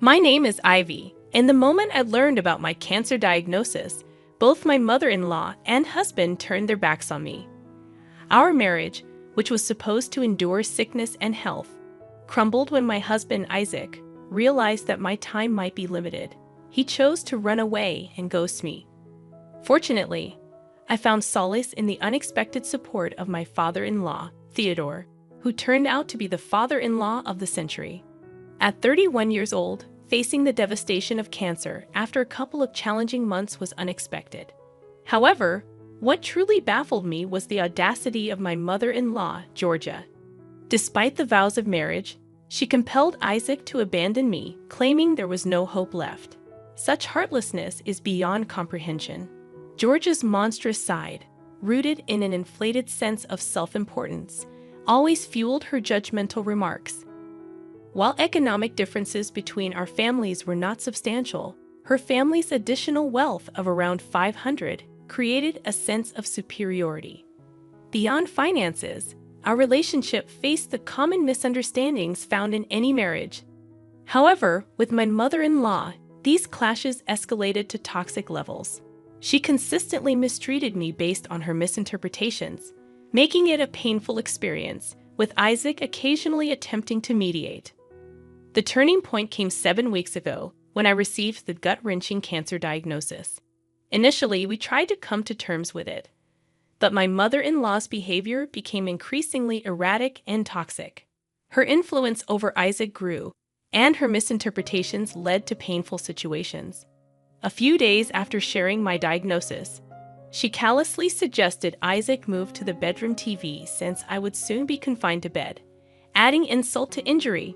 My name is Ivy, and the moment I learned about my cancer diagnosis, both my mother-in-law and husband turned their backs on me. Our marriage, which was supposed to endure sickness and health, crumbled when my husband Isaac realized that my time might be limited. He chose to run away and ghost me. Fortunately, I found solace in the unexpected support of my father-in-law, Theodore, who turned out to be the father-in-law of the century. At 31 years old, facing the devastation of cancer after a couple of challenging months was unexpected. However, what truly baffled me was the audacity of my mother-in-law, Georgia. Despite the vows of marriage, she compelled Isaac to abandon me, claiming there was no hope left. Such heartlessness is beyond comprehension. Georgia's monstrous side, rooted in an inflated sense of self-importance, always fueled her judgmental remarks. While economic differences between our families were not substantial, her family's additional wealth of around $500 created a sense of superiority. Beyond finances, our relationship faced the common misunderstandings found in any marriage. However, with my mother-in-law, these clashes escalated to toxic levels. She consistently mistreated me based on her misinterpretations, making it a painful experience, with Isaac occasionally attempting to mediate. The turning point came 7 weeks ago when I received the gut-wrenching cancer diagnosis. Initially, we tried to come to terms with it, but my mother-in-law's behavior became increasingly erratic and toxic. Her influence over Isaac grew, and her misinterpretations led to painful situations. A few days after sharing my diagnosis, she callously suggested Isaac move to the bedroom TV since I would soon be confined to bed, adding insult to injury.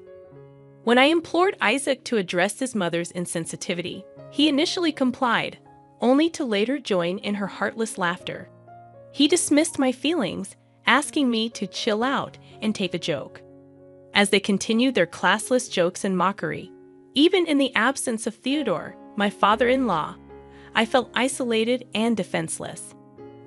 When I implored Isaac to address his mother's insensitivity, he initially complied, only to later join in her heartless laughter. He dismissed my feelings, asking me to chill out and take a joke. As they continued their classless jokes and mockery, even in the absence of Theodore, my father-in-law, I felt isolated and defenseless.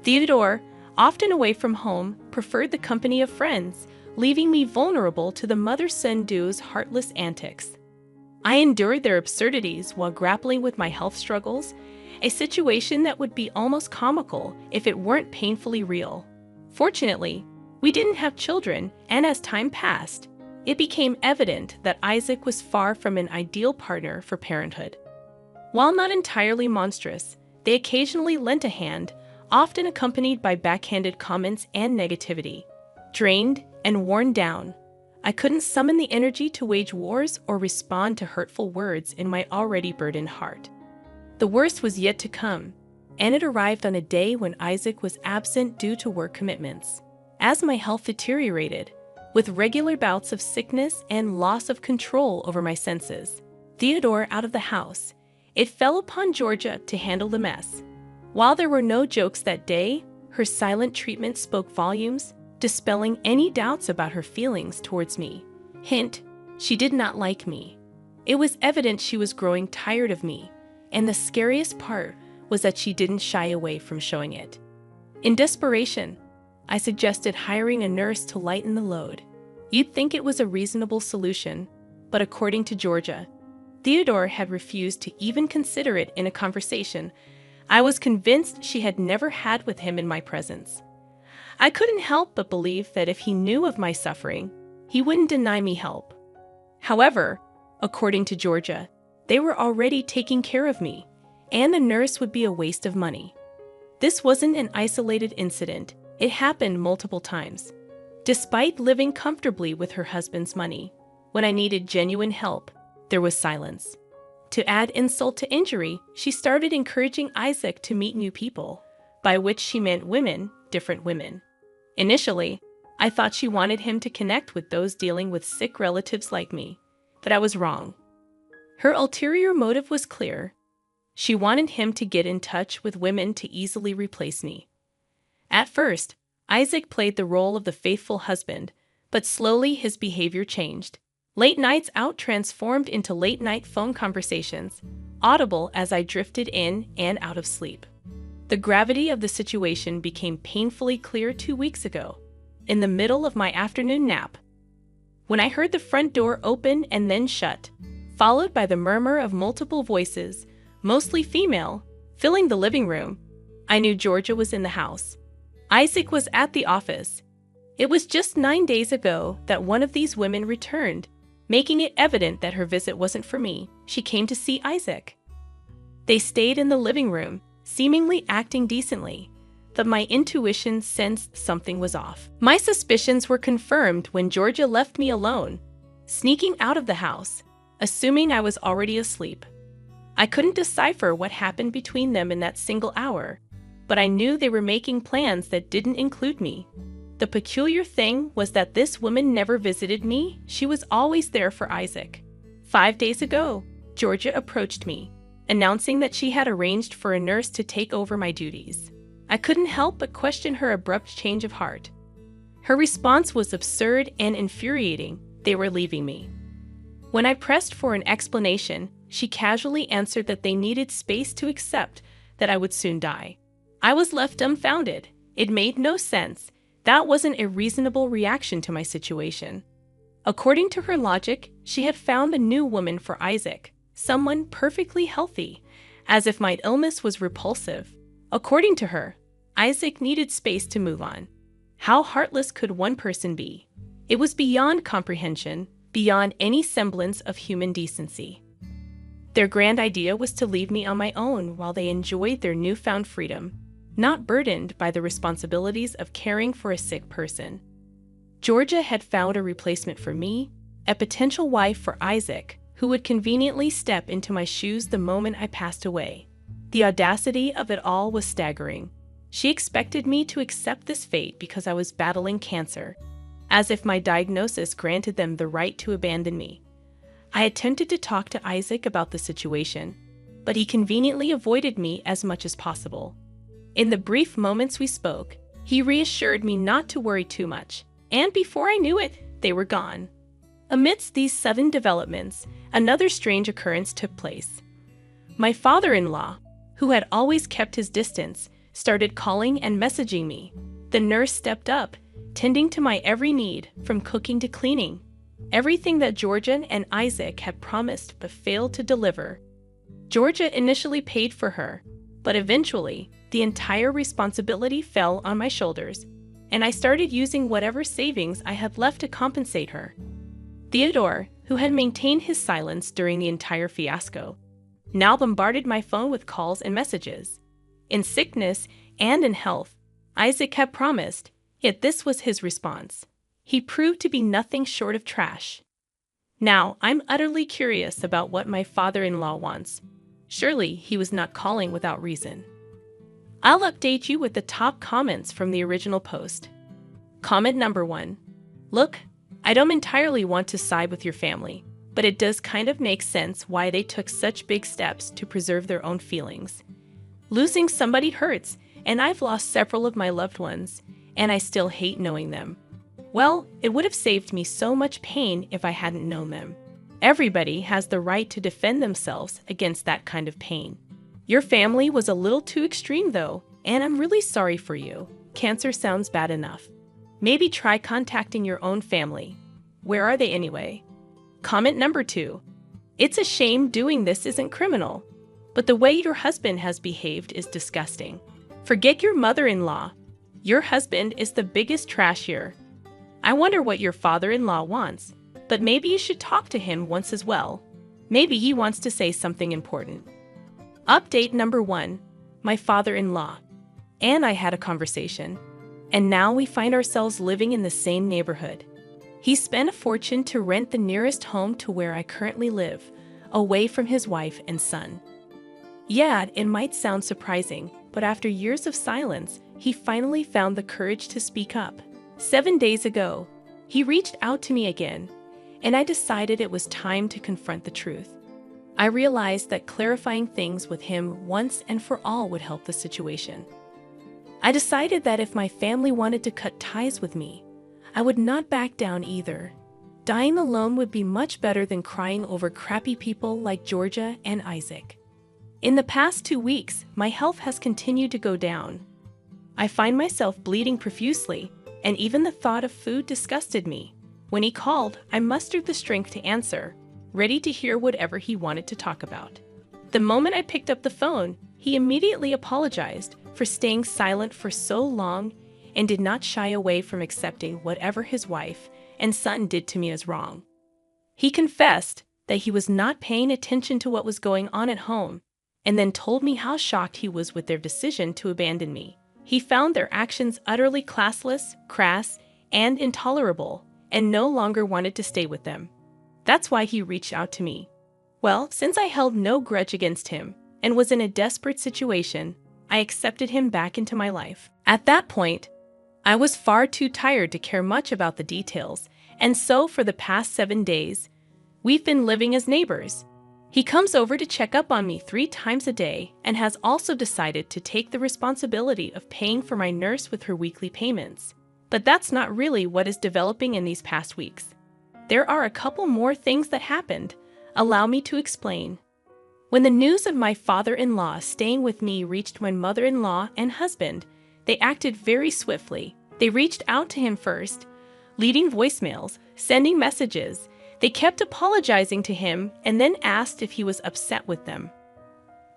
Theodore, often away from home, preferred the company of friends, leaving me vulnerable to the mother-son duo's heartless antics. I endured their absurdities while grappling with my health struggles, a situation that would be almost comical if it weren't painfully real. Fortunately, we didn't have children, and as time passed, it became evident that Isaac was far from an ideal partner for parenthood. While not entirely monstrous, they occasionally lent a hand, often accompanied by backhanded comments and negativity. Drained and worn down, I couldn't summon the energy to wage wars or respond to hurtful words in my already burdened heart. The worst was yet to come, and it arrived on a day when Isaac was absent due to work commitments. As my health deteriorated, with regular bouts of sickness and loss of control over my senses, Theodore out of the house, it fell upon Georgia to handle the mess. While there were no jokes that day, her silent treatment spoke volumes, dispelling any doubts about her feelings towards me. Hint, she did not like me. It was evident she was growing tired of me, and the scariest part was that she didn't shy away from showing it. In desperation, I suggested hiring a nurse to lighten the load. You'd think it was a reasonable solution, but according to Georgia, Theodore had refused to even consider it in a conversation I was convinced she had never had with him in my presence. I couldn't help but believe that if he knew of my suffering, he wouldn't deny me help. However, according to Georgia, they were already taking care of me, and the nurse would be a waste of money. This wasn't an isolated incident, it happened multiple times. Despite living comfortably with her husband's money, when I needed genuine help, there was silence. To add insult to injury, she started encouraging Isaac to meet new people, by which she meant women, different women. Initially, I thought she wanted him to connect with those dealing with sick relatives like me, but I was wrong. Her ulterior motive was clear. She wanted him to get in touch with women to easily replace me. At first, Isaac played the role of the faithful husband, but slowly his behavior changed. Late nights out transformed into late-night phone conversations, audible as I drifted in and out of sleep. The gravity of the situation became painfully clear 2 weeks ago, in the middle of my afternoon nap. When I heard the front door open and then shut, followed by the murmur of multiple voices, mostly female, filling the living room. I knew Georgia was in the house. Isaac was at the office. It was just 9 days ago that one of these women returned, making it evident that her visit wasn't for me. She came to see Isaac. They stayed in the living room, seemingly acting decently, but my intuition sensed something was off. My suspicions were confirmed when Georgia left me alone, sneaking out of the house, assuming I was already asleep. I couldn't decipher what happened between them in that single hour, but I knew they were making plans that didn't include me. The peculiar thing was that this woman never visited me. She was always there for Isaac. 5 days ago, Georgia approached me, announcing that she had arranged for a nurse to take over my duties. I couldn't help but question her abrupt change of heart. Her response was absurd and infuriating. They were leaving me. When I pressed for an explanation, she casually answered that they needed space to accept that I would soon die. I was left dumbfounded. It made no sense. That wasn't a reasonable reaction to my situation. According to her logic, she had found a new woman for Isaac, someone perfectly healthy, as if my illness was repulsive. According to her, Isaac needed space to move on. How heartless could one person be? It was beyond comprehension, beyond any semblance of human decency. Their grand idea was to leave me on my own while they enjoyed their newfound freedom, not burdened by the responsibilities of caring for a sick person. Georgia had found a replacement for me, a potential wife for Isaac, who would conveniently step into my shoes the moment I passed away. The audacity of it all was staggering. She expected me to accept this fate because I was battling cancer, as if my diagnosis granted them the right to abandon me. I attempted to talk to Isaac about the situation, but he conveniently avoided me as much as possible. In the brief moments we spoke, he reassured me not to worry too much, and before I knew it, they were gone. Amidst these sudden developments, another strange occurrence took place. My father-in-law, who had always kept his distance, started calling and messaging me. The nurse stepped up, tending to my every need, from cooking to cleaning. Everything that Georgia and Isaac had promised but failed to deliver. Georgia initially paid for her, but eventually, the entire responsibility fell on my shoulders, and I started using whatever savings I had left to compensate her. Theodore, who had maintained his silence during the entire fiasco, now bombarded my phone with calls and messages. In sickness and in health, Isaac had promised, yet this was his response. He proved to be nothing short of trash. Now, I'm utterly curious about what my father-in-law wants. Surely he was not calling without reason. I'll update you with the top comments from the original post. Comment number 1. Look, I don't entirely want to side with your family, but it does kind of make sense why they took such big steps to preserve their own feelings. Losing somebody hurts, and I've lost several of my loved ones, and I still hate knowing them. Well, it would have saved me so much pain if I hadn't known them. Everybody has the right to defend themselves against that kind of pain. Your family was a little too extreme though, and I'm really sorry for you. Cancer sounds bad enough. Maybe try contacting your own family. Where are they anyway? Comment number 2. It's a shame doing this isn't criminal, but the way your husband has behaved is disgusting. Forget your mother-in-law. Your husband is the biggest trash here. I wonder what your father-in-law wants, but maybe you should talk to him once as well. Maybe he wants to say something important. Update number 1. My father-in-law and I had a conversation, and now we find ourselves living in the same neighborhood. He spent a fortune to rent the nearest home to where I currently live, away from his wife and son. Yeah, it might sound surprising, but after years of silence, he finally found the courage to speak up. 7 days ago, he reached out to me again, and I decided it was time to confront the truth. I realized that clarifying things with him once and for all would help the situation. I decided that if my family wanted to cut ties with me, I would not back down either. Dying alone would be much better than crying over crappy people like Georgia and Isaac. In the past 2 weeks, my health has continued to go down. I find myself bleeding profusely, and even the thought of food disgusted me. When he called, I mustered the strength to answer. ready to hear whatever he wanted to talk about. The moment I picked up the phone, he immediately apologized for staying silent for so long and did not shy away from accepting whatever his wife and son did to me as wrong. He confessed that he was not paying attention to what was going on at home, and then told me how shocked he was with their decision to abandon me. He found their actions utterly classless, crass, and intolerable, and no longer wanted to stay with them. That's why he reached out to me. Well, since I held no grudge against him and was in a desperate situation, I accepted him back into my life. At that point, I was far too tired to care much about the details, and so for the past 7 days, we've been living as neighbors. He comes over to check up on me 3 times a day and has also decided to take the responsibility of paying for my nurse with her weekly payments. But that's not really what is developing in these past weeks. There are a couple more things that happened. Allow me to explain. When the news of my father-in-law staying with me reached my mother-in-law and husband, they acted very swiftly. They reached out to him first, leaving voicemails, sending messages. They kept apologizing to him and then asked if he was upset with them.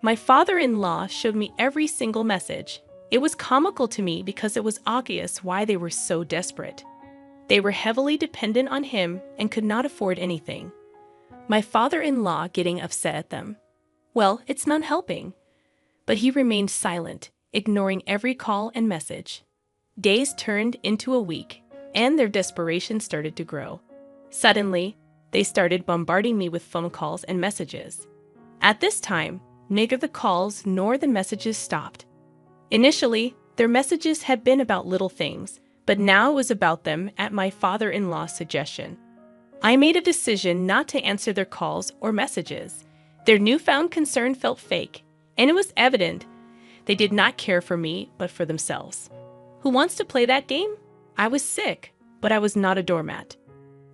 My father-in-law showed me every single message. It was comical to me because it was obvious why they were so desperate. They were heavily dependent on him and could not afford anything. My father-in-law getting upset at them. Well, it's not helping. But he remained silent, ignoring every call and message. Days turned into a week, and their desperation started to grow. Suddenly, they started bombarding me with phone calls and messages. At this time, neither the calls nor the messages stopped. Initially, their messages had been about little things, but now it was about them at my father-in-law's suggestion. I made a decision not to answer their calls or messages. Their newfound concern felt fake, and it was evident they did not care for me but for themselves. Who wants to play that game? I was sick, but I was not a doormat.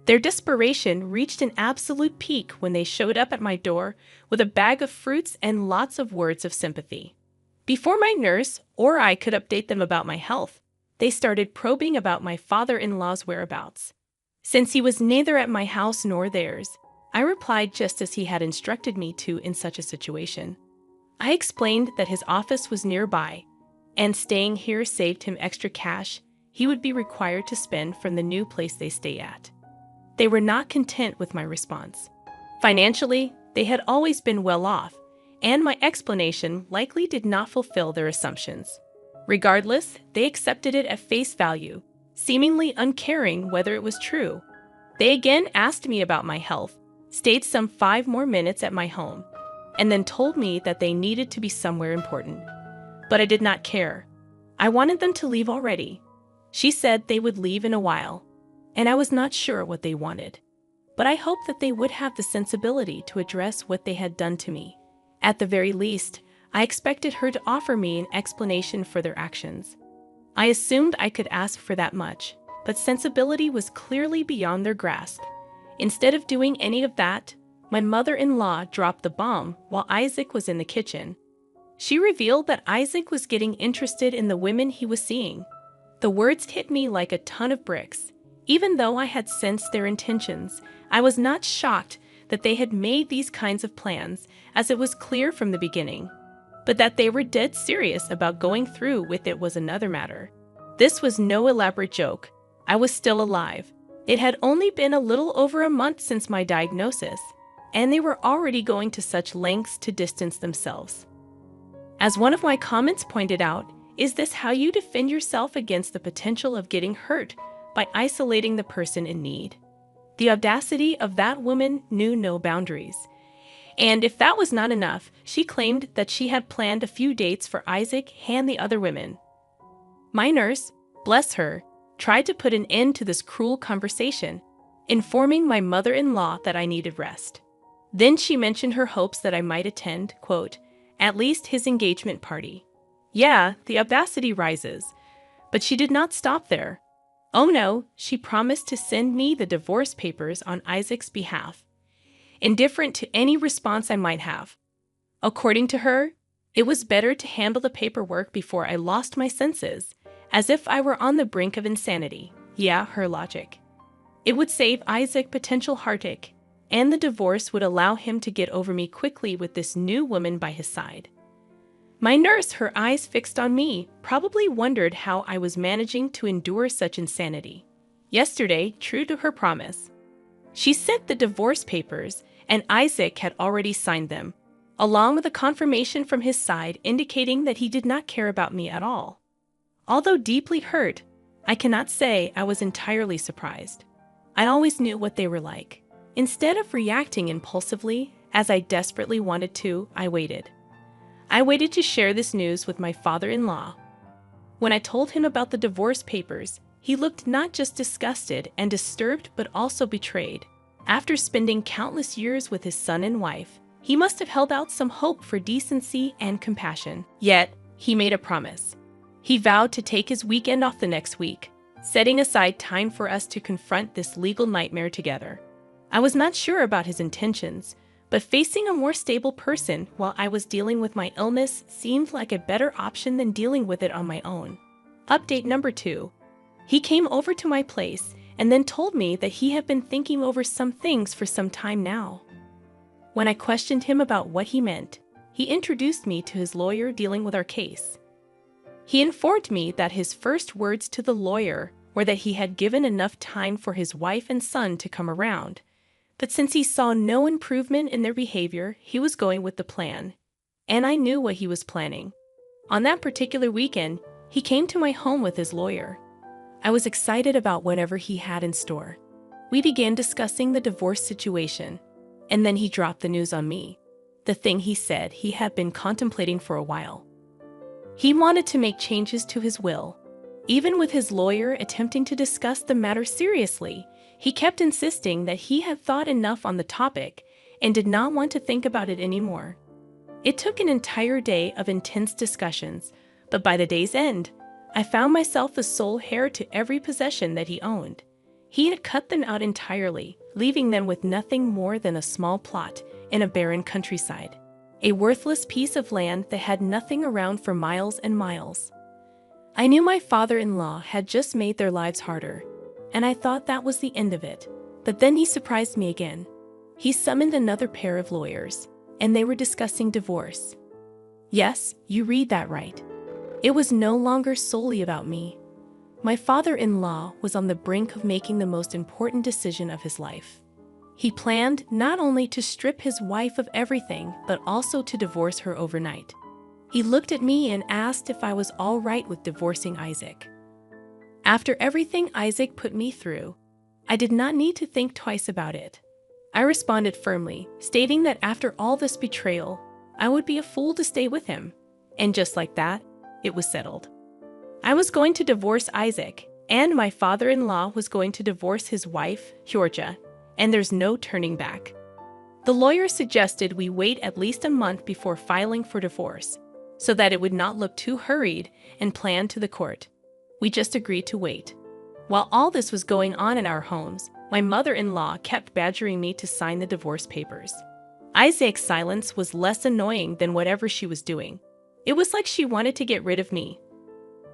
Their desperation reached an absolute peak when they showed up at my door with a bag of fruits and lots of words of sympathy. Before my nurse or I could update them about my health, they started probing about my father-in-law's whereabouts. Since he was neither at my house nor theirs, I replied just as he had instructed me to in such a situation. I explained that his office was nearby, and staying here saved him extra cash he would be required to spend from the new place they stay at. They were not content with my response. Financially, they had always been well off, and my explanation likely did not fulfill their assumptions. Regardless, they accepted it at face value, seemingly uncaring whether it was true. They again asked me about my health, stayed some 5 more minutes at my home, and then told me that they needed to be somewhere important. But I did not care. I wanted them to leave already. She said they would leave in a while, and I was not sure what they wanted. But I hoped that they would have the sensibility to address what they had done to me. At the very least, I expected her to offer me an explanation for their actions. I assumed I could ask for that much, but sensibility was clearly beyond their grasp. Instead of doing any of that, my mother-in-law dropped the bomb while Isaac was in the kitchen. She revealed that Isaac was getting interested in the women he was seeing. The words hit me like a ton of bricks. Even though I had sensed their intentions, I was not shocked that they had made these kinds of plans, as it was clear from the beginning. But that they were dead serious about going through with it was another matter. This was no elaborate joke. I was still alive. It had only been a little over a month since my diagnosis, and they were already going to such lengths to distance themselves. As one of my comments pointed out, is this how you defend yourself against the potential of getting hurt by isolating the person in need? The audacity of that woman knew no boundaries. And if that was not enough, she claimed that she had planned a few dates for Isaac and the other women. My nurse, bless her, tried to put an end to this cruel conversation, informing my mother-in-law that I needed rest. Then she mentioned her hopes that I might attend, quote, at least his engagement party. Yeah, the audacity rises. But she did not stop there. Oh no, she promised to send me the divorce papers on Isaac's behalf, indifferent to any response I might have. According to her, it was better to handle the paperwork before I lost my senses, as if I were on the brink of insanity. Yeah, her logic. It would save Isaac potential heartache, and the divorce would allow him to get over me quickly with this new woman by his side. My nurse, her eyes fixed on me, probably wondered how I was managing to endure such insanity. Yesterday, true to her promise, she sent the divorce papers, and Isaac had already signed them, along with a confirmation from his side indicating that he did not care about me at all. Although deeply hurt, I cannot say I was entirely surprised. I always knew what they were like. Instead of reacting impulsively, as I desperately wanted to, I waited. I waited to share this news with my father-in-law. When I told him about the divorce papers, he looked not just disgusted and disturbed but also betrayed. After spending countless years with his son and wife, he must have held out some hope for decency and compassion. Yet, he made a promise. He vowed to take his weekend off the next week, setting aside time for us to confront this legal nightmare together. I was not sure about his intentions, but facing a more stable person while I was dealing with my illness seemed like a better option than dealing with it on my own. Update number 2. He came over to my place and then told me that he had been thinking over some things for some time now. When I questioned him about what he meant, he introduced me to his lawyer dealing with our case. He informed me that his first words to the lawyer were that he had given enough time for his wife and son to come around, but since he saw no improvement in their behavior, he was going with the plan. And I knew what he was planning. On that particular weekend, he came to my home with his lawyer. I was excited about whatever he had in store. We began discussing the divorce situation, and then he dropped the news on me, the thing he said he had been contemplating for a while. He wanted to make changes to his will. Even with his lawyer attempting to discuss the matter seriously, he kept insisting that he had thought enough on the topic and did not want to think about it anymore. It took an entire day of intense discussions, but by the day's end, I found myself the sole heir to every possession that he owned. He had cut them out entirely, leaving them with nothing more than a small plot in a barren countryside, a worthless piece of land that had nothing around for miles and miles. I knew my father-in-law had just made their lives harder, and I thought that was the end of it. But then he surprised me again. He summoned another pair of lawyers, and they were discussing divorce. Yes, you read that right. It was no longer solely about me. My father-in-law was on the brink of making the most important decision of his life. He planned not only to strip his wife of everything, but also to divorce her overnight. He looked at me and asked if I was all right with divorcing Isaac. After everything Isaac put me through, I did not need to think twice about it. I responded firmly, stating that after all this betrayal, I would be a fool to stay with him. And just like that, it was settled. I was going to divorce Isaac, and my father-in-law was going to divorce his wife, Georgia, and there's no turning back. The lawyer suggested we wait at least a month before filing for divorce, so that it would not look too hurried and planned to the court. We just agreed to wait. While all this was going on in our homes, my mother-in-law kept badgering me to sign the divorce papers. Isaac's silence was less annoying than whatever she was doing. It was like she wanted to get rid of me.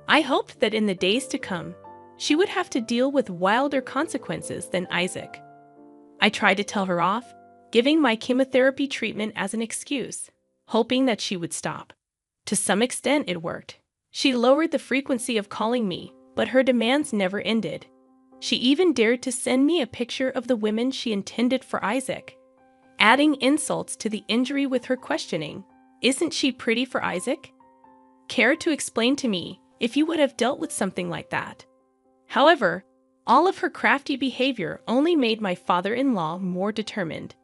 I hoped that in the days to come, she would have to deal with wilder consequences than Isaac. I tried to tell her off, giving my chemotherapy treatment as an excuse, hoping that she would stop. To some extent, it worked. She lowered the frequency of calling me, but her demands never ended. She even dared to send me a picture of the women she intended for Isaac, adding insults to the injury with her questioning, "Isn't she pretty for Isaac?" Care to explain to me if you would have dealt with something like that? However, all of her crafty behavior only made my father-in-law more determined.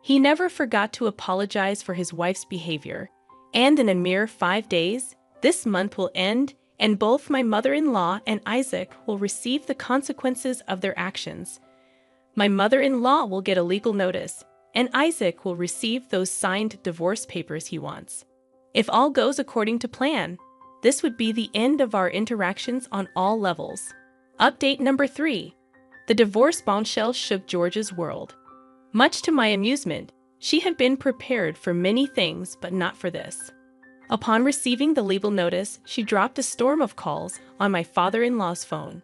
He never forgot to apologize for his wife's behavior, and in a mere 5 days, this month will end, and both my mother-in-law and Isaac will receive the consequences of their actions. My mother-in-law will get a legal notice, and Isaac will receive those signed divorce papers he wants. If all goes according to plan, this would be the end of our interactions on all levels. Update number 3. The divorce bombshell shook Georgia's world. Much to my amusement, she had been prepared for many things, but not for this. Upon receiving the legal notice, she dropped a storm of calls on my father-in-law's phone.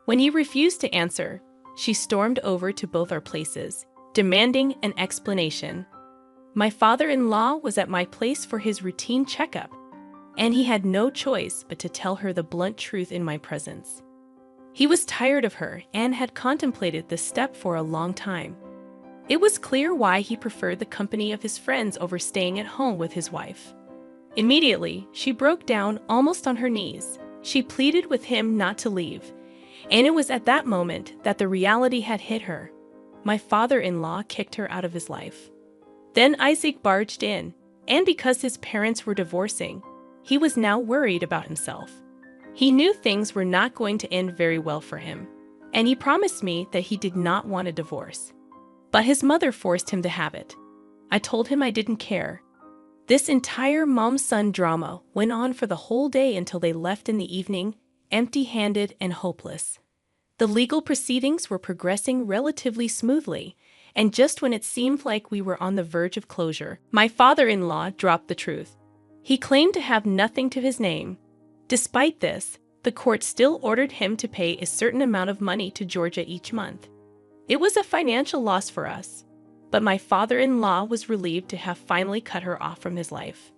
When he refused to answer, she stormed over to both our places, demanding an explanation. My father-in-law was at my place for his routine checkup, and he had no choice but to tell her the blunt truth in my presence. He was tired of her and had contemplated this step for a long time. It was clear why he preferred the company of his friends over staying at home with his wife. Immediately, she broke down almost on her knees. She pleaded with him not to leave, and it was at that moment that the reality had hit her. My father-in-law kicked her out of his life. Then Isaac barged in, and because his parents were divorcing, he was now worried about himself. He knew things were not going to end very well for him, and he promised me that he did not want a divorce. But his mother forced him to have it. I told him I didn't care. This entire mom-son drama went on for the whole day until they left in the evening, empty-handed and hopeless. The legal proceedings were progressing relatively smoothly, and just when it seemed like we were on the verge of closure, my father-in-law dropped the truth. He claimed to have nothing to his name. Despite this, the court still ordered him to pay a certain amount of money to Georgia each month. It was a financial loss for us, but my father-in-law was relieved to have finally cut her off from his life.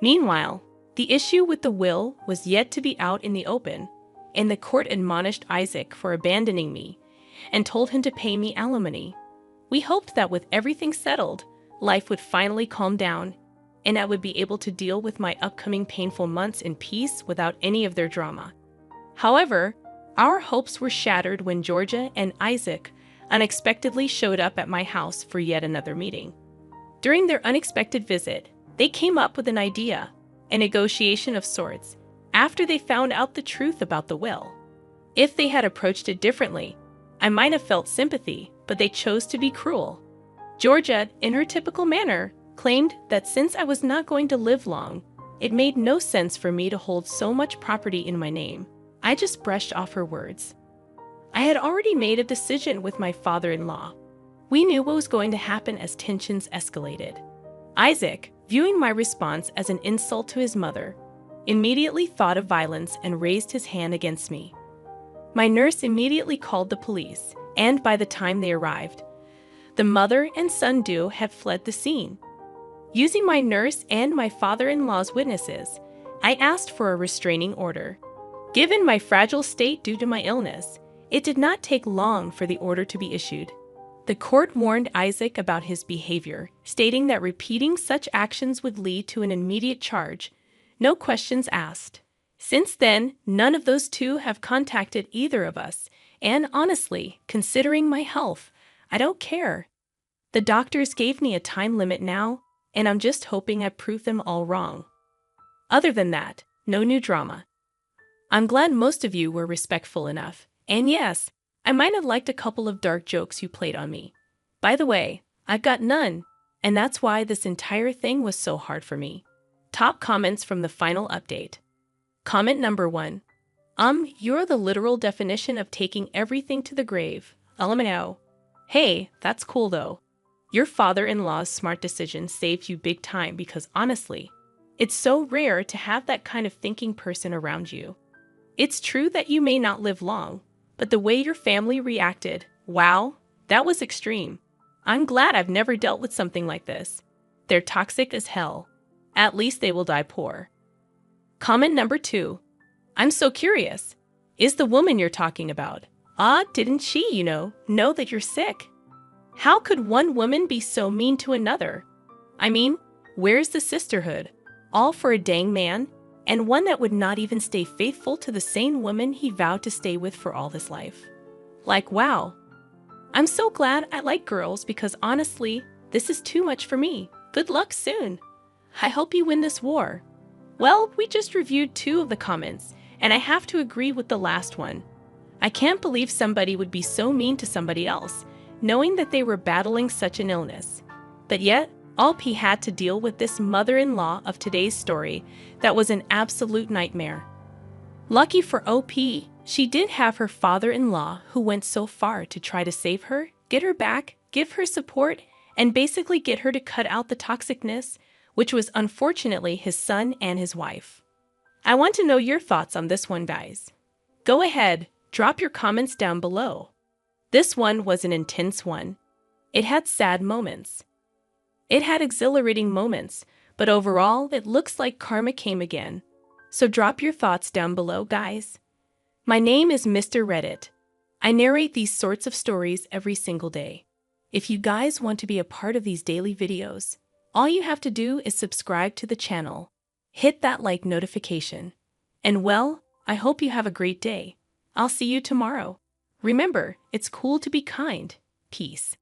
Meanwhile, the issue with the will was yet to be out in the open, and the court admonished Isaac for abandoning me and told him to pay me alimony. We hoped that with everything settled, life would finally calm down, and I would be able to deal with my upcoming painful months in peace without any of their drama. However, our hopes were shattered when Georgia and Isaac unexpectedly showed up at my house for yet another meeting. During their unexpected visit, they came up with an idea, a negotiation of sorts, after they found out the truth about the will. If they had approached it differently, I might have felt sympathy, but they chose to be cruel. Georgia, in her typical manner, claimed that since I was not going to live long, it made no sense for me to hold so much property in my name. I just brushed off her words. I had already made a decision with my father-in-law. We knew what was going to happen as tensions escalated. Isaac, viewing my response as an insult to his mother, immediately thought of violence and raised his hand against me. My nurse immediately called the police, and by the time they arrived, the mother and son duo had fled the scene. Using my nurse and my father-in-law's witnesses, I asked for a restraining order. Given my fragile state due to my illness, it did not take long for the order to be issued. The court warned Isaac about his behavior, stating that repeating such actions would lead to an immediate charge, no questions asked. Since then, none of those two have contacted either of us, and honestly, considering my health, I don't care. The doctors gave me a time limit now, and I'm just hoping I prove them all wrong. Other than that, no new drama. I'm glad most of you were respectful enough. And yes, I might have liked a couple of dark jokes you played on me. By the way, I've got none, and that's why this entire thing was so hard for me. Top comments from the final update. Comment number 1. You're the literal definition of taking everything to the grave. LMAO. Hey, that's cool though. Your father-in-law's smart decision saved you big time because honestly, it's so rare to have that kind of thinking person around you. It's true that you may not live long, but the way your family reacted, wow, that was extreme. I'm glad I've never dealt with something like this. They're toxic as hell. At least they will die poor. Comment number 2. I'm so curious. Is the woman you're talking about? Didn't she, know that you're sick? How could one woman be so mean to another? I mean, where's the sisterhood? All for a dang man? And one that would not even stay faithful to the same woman he vowed to stay with for all his life. Like, wow. I'm so glad I like girls because honestly, this is too much for me. Good luck soon. I hope you win this war. Well, we just reviewed 2 of the comments, and I have to agree with the last one. I can't believe somebody would be so mean to somebody else, knowing that they were battling such an illness. But yet, OP had to deal with this mother-in-law of today's story that was an absolute nightmare. Lucky for OP, she did have her father-in-law who went so far to try to save her, get her back, give her support, and basically get her to cut out the toxicness, which was unfortunately his son and his wife. I want to know your thoughts on this one, guys. Go ahead, drop your comments down below. This one was an intense one. It had sad moments. It had exhilarating moments, but overall, it looks like karma came again. So drop your thoughts down below, guys. My name is Mr. Reddit. I narrate these sorts of stories every single day. If you guys want to be a part of these daily videos, all you have to do is subscribe to the channel. Hit that like notification. And well, I hope you have a great day. I'll see you tomorrow. Remember, it's cool to be kind. Peace.